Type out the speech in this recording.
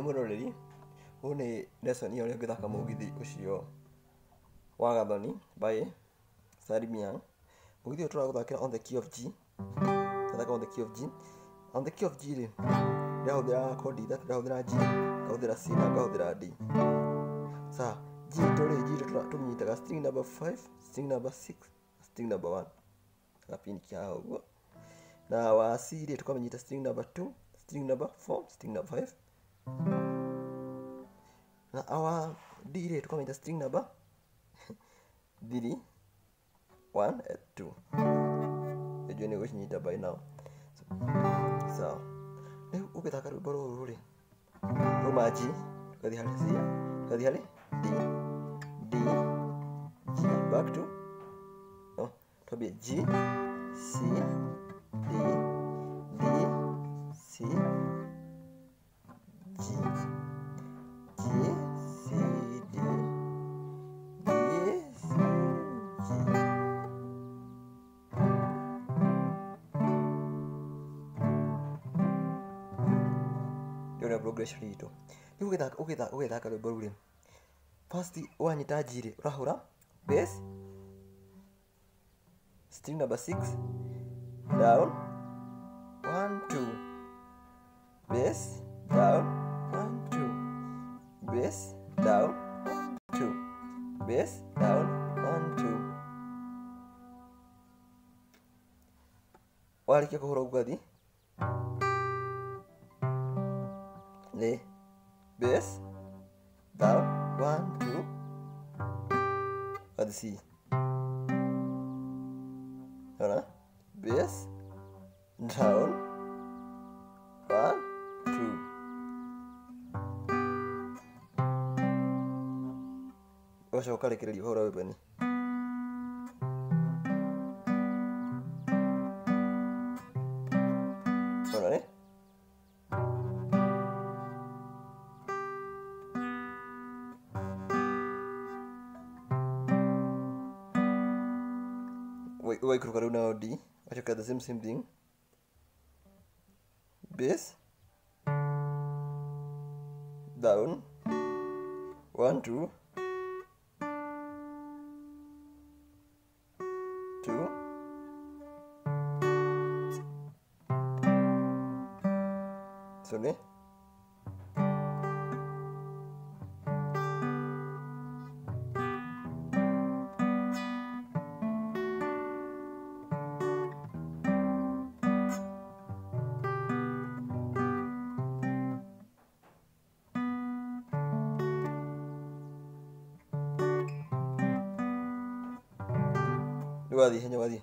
Mũroreri, ũyũ nĩ lesson ũrĩa ũngĩthaka mũgithi ũcio wa Gathoni by Salim Young. Mũgithi ũyũ tũragũthakĩra on the key of G. Tũrathaka on the key of G. On the key of G rĩ, ndĩrahũthĩra kodi ithatũ, ndĩrahũthĩra G, ngahũthĩra C na ngahũthĩra D. Sa G tũrĩ G tũmĩnyitaga string number 5, string number 6, string number 1. Gapini kia ũguo. Na wa C rĩ tũkamĩnyita string number 2, string number 4, string number 5. Na our D rate tukamita string number 3, 1 and 2. Ejue ni gũcinyita by now. So rĩu ũgĩthaka rwĩmbo rũrũ rĩ, ruma G tugathiĩ harĩ C, tugathiĩ harĩ D, D, G, back to no, twambie G, C, D, D, C, G, G, C, D, D, C, G. Ndio progression hito. Ni ũgĩthaka rwĩmbo rũrĩ. First wanyita G rĩ, ũrahũra bass, string number 6, down, 1, 2, bass, down, 1, 2, bass, down, 1, 2, bass, down, 1, 2. Warĩkia kũhũra ũgathiĩ nĩ bass, down, 1, 2, ugathiĩ C. Ona bass, down, 1, 2. Ũgacoka ũkarekereria ũhũra wĩmbani. Ona nĩ ũgaikũrũka rĩu nao D, ũgacoka the same thing. Bass, down, 1, 2, 2, so ne wathiĩ hinya wathiĩ